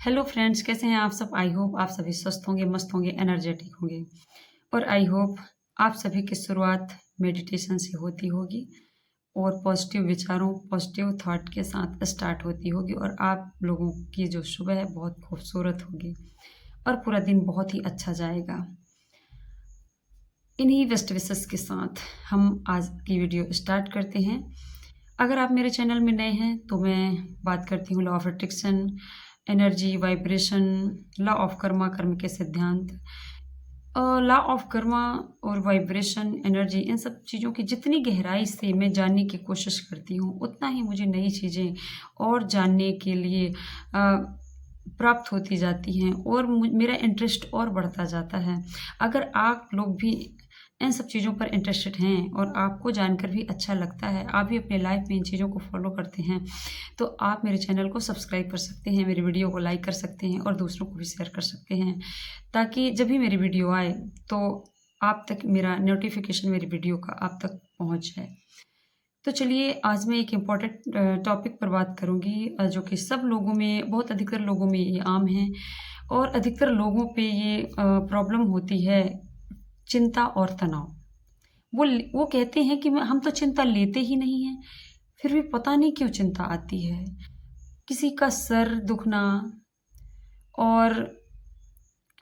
Hello friends, कैसे हैं आप सब। आई होप आप सभी स्वस्थ होंगे, मस्त होंगे, एनर्जेटिक होंगे। और आई होप आप सभी की शुरुआत मेडिटेशन से होती होगी और पॉजिटिव विचारों, पॉजिटिव थॉट के साथ स्टार्ट होती होगी और आप लोगों की जो सुबह है बहुत खूबसूरत होगी और पूरा दिन बहुत ही अच्छा जाएगा। इन्हीं बेस्ट विशेस के साथ हम आज की वीडियो स्टार्ट करते हैं। अगर आप मेरे चैनल में नए हैं तो मैं बात करती हूँ law of attraction, energy, vibration, law of Karma, कर्म के सिद्धांत, लॉ ऑफ कर्मा और वाइब्रेशन, एनर्जी, इन सब चीज़ों की जितनी गहराई से मैं जानने की कोशिश करती हूँ उतना ही मुझे नई चीज़ें और जानने के लिए प्राप्त होती जाती हैं और मेरा इंटरेस्ट और बढ़ता जाता है। अगर आप लोग भी इन सब चीज़ों पर इंटरेस्टेड हैं और आपको जानकर भी अच्छा लगता है, आप भी अपने लाइफ में इन चीज़ों को फॉलो करते हैं, तो आप मेरे चैनल को सब्सक्राइब कर सकते हैं, मेरी वीडियो को लाइक कर सकते हैं और दूसरों को भी शेयर कर सकते हैं, ताकि जब भी मेरी वीडियो आए तो आप तक मेरा नोटिफिकेशन मेरी वीडियो का आप तक पहुंच जाए। तो चलिए आज मैं एक इम्पॉर्टेंट टॉपिक पर बात करूंगी, जो कि सब लोगों में, बहुत अधिकतर लोगों में ये आम है और अधिकतर लोगों पे ये प्रॉब्लम होती है, चिंता और तनाव। वो कहते हैं कि हम तो चिंता लेते ही नहीं हैं, फिर भी पता नहीं क्यों चिंता आती है। किसी का सर दुखना, और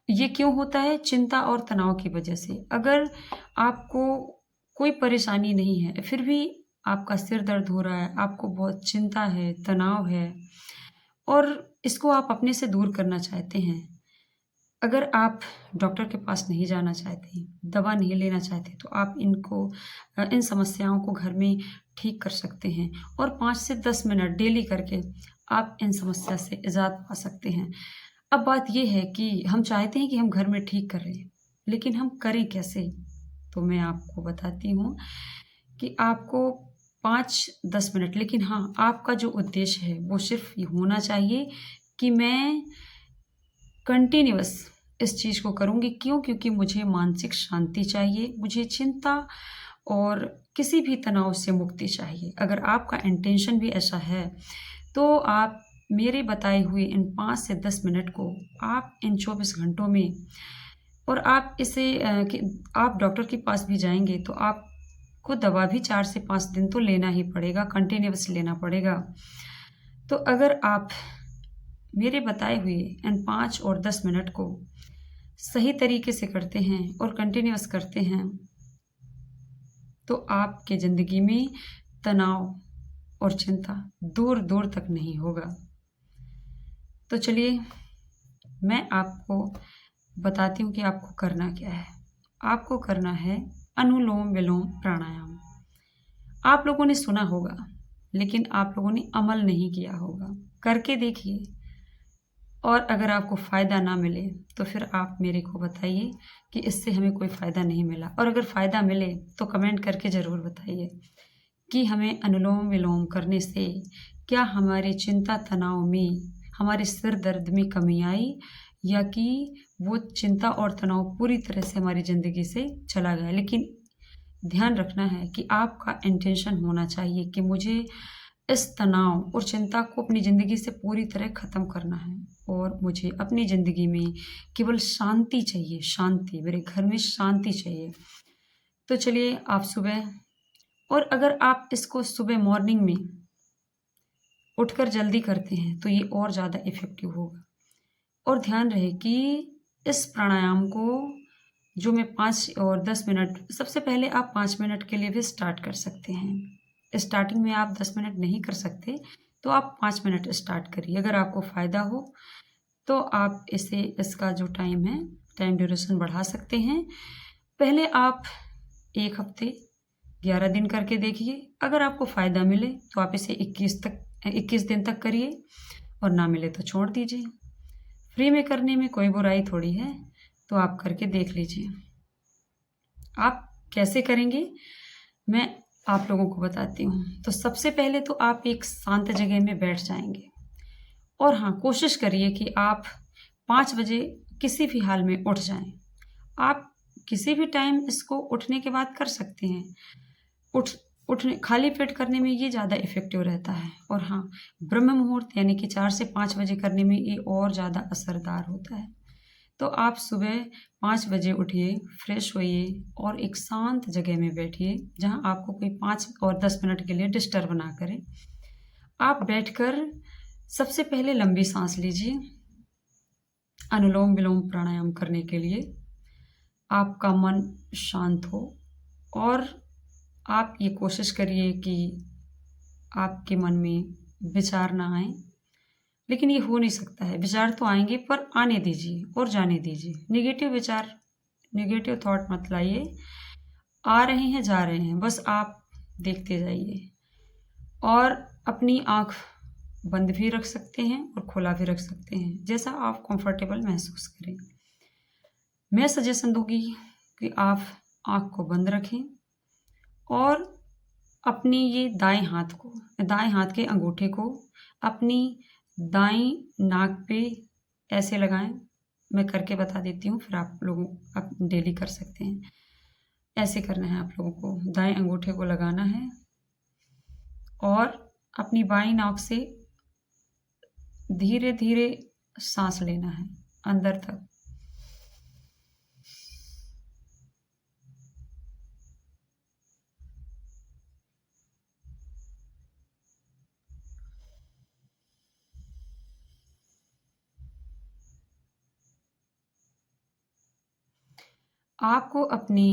ये क्यों होता है? चिंता और तनाव की वजह से। अगर आपको कोई परेशानी नहीं है फिर भी आपका सिर दर्द हो रहा है, आपको बहुत चिंता है, तनाव है और इसको आप अपने से दूर करना चाहते हैं, अगर आप डॉक्टर के पास नहीं जाना चाहते, दवा नहीं लेना चाहते, तो आप इन समस्याओं को घर में ठीक कर सकते हैं और 5 से 10 मिनट डेली करके आप इन समस्या से निजात पा सकते हैं। अब बात ये है कि हम चाहते हैं कि हम घर में ठीक करें, लेकिन हम करें कैसे? तो मैं आपको बताती हूँ कि आपको 5-10 मिनट, लेकिन हाँ, आपका जो उद्देश्य है वो सिर्फ ये होना चाहिए कि मैं कंटिन्यूअस इस चीज़ को करूँगी। क्यों? क्योंकि मुझे मानसिक शांति चाहिए, मुझे चिंता और किसी भी तनाव से मुक्ति चाहिए। अगर आपका इंटेंशन भी ऐसा है तो आप मेरे बताए हुए इन 5 से 10 मिनट को आप इन 24 घंटों में, और आप आप डॉक्टर के पास भी जाएंगे तो आपको दवा भी 4 से 5 दिन तो लेना ही पड़ेगा, कंटिन्यूअस लेना पड़ेगा। तो अगर आप मेरे बताए हुए इन 5 और 10 मिनट को सही तरीके से करते हैं और कंटिन्यूअस करते हैं तो आपके ज़िंदगी में तनाव और चिंता दूर दूर तक नहीं होगा। तो चलिए मैं आपको बताती हूँ कि आपको करना क्या है। आपको करना है अनुलोम विलोम प्राणायाम। आप लोगों ने सुना होगा लेकिन आप लोगों ने अमल नहीं किया होगा। करके देखिए और अगर आपको फ़ायदा ना मिले तो फिर आप मेरे को बताइए कि इससे हमें कोई फ़ायदा नहीं मिला, और अगर फ़ायदा मिले तो कमेंट करके ज़रूर बताइए कि हमें अनुलोम विलोम करने से क्या हमारी चिंता तनाव में, हमारे सिर दर्द में कमी आई, या कि वो चिंता और तनाव पूरी तरह से हमारी ज़िंदगी से चला गया। लेकिन ध्यान रखना है कि आपका इंटेंशन होना चाहिए कि मुझे इस तनाव और चिंता को अपनी ज़िंदगी से पूरी तरह ख़त्म करना है और मुझे अपनी ज़िंदगी में केवल शांति चाहिए, शांति, मेरे घर में शांति चाहिए। तो चलिए आप सुबह, और अगर आप इसको सुबह मॉर्निंग में उठकर जल्दी करते हैं तो ये और ज़्यादा इफ़ेक्टिव होगा। और ध्यान रहे कि इस प्राणायाम को जो मैं 5 और 10 मिनट, सबसे पहले आप 5 मिनट के लिए भी स्टार्ट कर सकते हैं। स्टार्टिंग में आप 10 मिनट नहीं कर सकते तो आप 5 मिनट स्टार्ट करिए। अगर आपको फ़ायदा हो तो आप इसका जो टाइम है, टाइम ड्यूरेशन बढ़ा सकते हैं। पहले आप 1 हफ्ते 11 दिन करके देखिए। अगर आपको फ़ायदा मिले तो आप इसे 21 दिन तक करिए और ना मिले तो छोड़ दीजिए। फ्री में करने में कोई बुराई थोड़ी है, तो आप करके देख लीजिए। आप कैसे करेंगे मैं आप लोगों को बताती हूँ। तो सबसे पहले तो आप एक शांत जगह में बैठ जाएंगे और हाँ, कोशिश करिए कि आप 5 बजे किसी भी हाल में उठ जाएं। आप किसी भी टाइम इसको उठने के बाद कर सकते हैं। उठने खाली पेट करने में ये ज़्यादा इफ़ेक्टिव रहता है। और हाँ, ब्रह्म मुहूर्त यानी कि 4 से 5 बजे करने में ये और ज़्यादा असरदार होता है। तो आप सुबह 5 बजे उठिए, फ्रेश होइए और एक शांत जगह में बैठिए, जहाँ आपको कोई 5 और 10 मिनट के लिए डिस्टर्ब ना करे। आप बैठकर सबसे पहले लंबी साँस लीजिए, अनुलोम-विलोम प्राणायाम करने के लिए। आपका मन शांत हो और आप ये कोशिश करिए कि आपके मन में विचार ना आएँ। लेकिन ये हो नहीं सकता है, विचार तो आएँगे पर आने दीजिए और जाने दीजिए। नेगेटिव विचार, नेगेटिव थॉट मत लाइए। आ रहे हैं, जा रहे हैं, बस आप देखते जाइए। और अपनी आँख बंद भी रख सकते हैं और खुला भी रख सकते हैं, जैसा आप कंफर्टेबल महसूस करें। मैं सजेशन दूँगी कि आप आँख को बंद रखें और अपनी ये दाएँ हाथ के अंगूठे को अपनी दाईं नाक पे ऐसे लगाएँ। मैं करके बता देती हूँ, फिर आप डेली कर सकते हैं। ऐसे करना है आप लोगों को, दाएँ अंगूठे को लगाना है और अपनी बाईं नाक से धीरे-धीरे साँस लेना है अंदर तक। आपको अपनी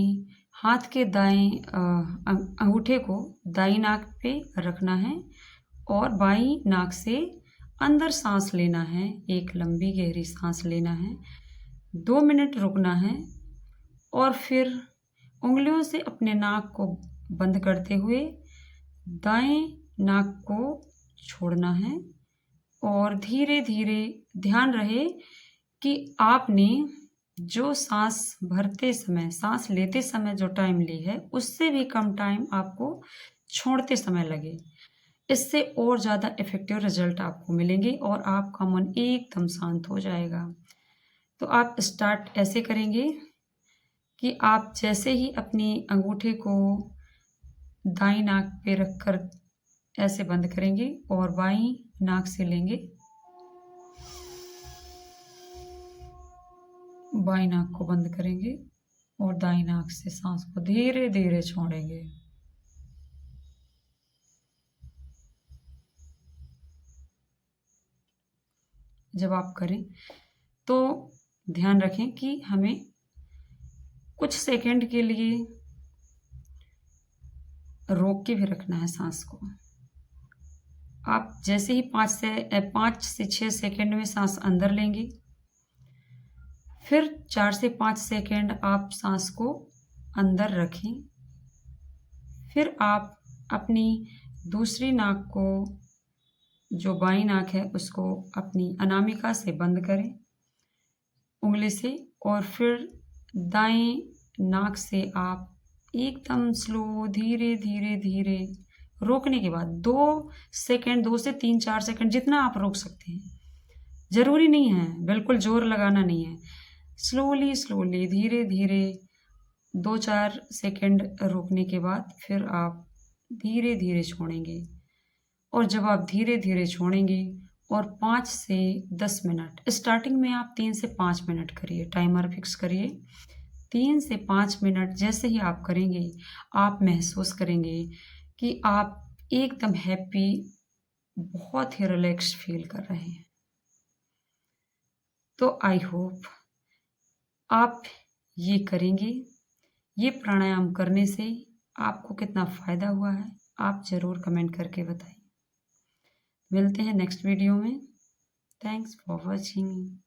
हाथ के दाएँ अंगूठे को दाईं नाक पे रखना है और बाईं नाक से अंदर साँस लेना है, एक लंबी गहरी साँस लेना है, 2 मिनट रुकना है और फिर उँगलियों से अपने नाक को बंद करते हुए दाएँ नाक को छोड़ना है और धीरे-धीरे ध्यान रहे कि आपने जो साँस भरते समय, साँस लेते समय जो टाइम ली है, उससे भी कम टाइम आपको छोड़ते समय लगे। इससे और ज़्यादा इफ़ेक्टिव रिज़ल्ट आपको मिलेंगे और आपका मन एकदम शांत हो जाएगा। तो आप स्टार्ट ऐसे करेंगे कि आप जैसे ही अपने अंगूठे को दाईं नाक पे रखकर ऐसे बंद करेंगे और बाईं नाक से लेंगे, बाईं नाक को बंद करेंगे और दाईं नाक से सांस को धीरे-धीरे छोड़ेंगे। जब आप करें तो ध्यान रखें कि हमें कुछ सेकंड के लिए रोक के भी रखना है सांस को। आप जैसे ही 5 से 6 सेकंड में सांस अंदर लेंगे, फिर 4 से 5 सेकंड आप सांस को अंदर रखें। फिर आप अपनी दूसरी नाक को, जो बाईं नाक है, उसको अपनी अनामिका से बंद करें उंगली से और फिर दाएं नाक से आप एकदम स्लो धीरे-धीरे रोकने के बाद 2 सेकंड, 2 से 3-4 सेकंड जितना आप रोक सकते हैं। ज़रूरी नहीं है, बिल्कुल ज़ोर लगाना नहीं है। स्लोली धीरे-धीरे 2-4 सेकंड रोकने के बाद फिर आप धीरे-धीरे छोड़ेंगे और जब आप धीरे-धीरे छोड़ेंगे और 5 से 10 मिनट, स्टार्टिंग में आप 3 से 5 मिनट करिए, टाइमर फिक्स करिए। 3 से 5 मिनट जैसे ही आप करेंगे, आप महसूस करेंगे कि आप एकदम हैप्पी, बहुत ही रिलैक्स्ड फील कर रहे हैं। तो आई होप आप ये करेंगे। ये प्राणायाम करने से आपको कितना फ़ायदा हुआ है, आप ज़रूर कमेंट करके बताइए। मिलते हैं नेक्स्ट वीडियो में। Thanks for watching.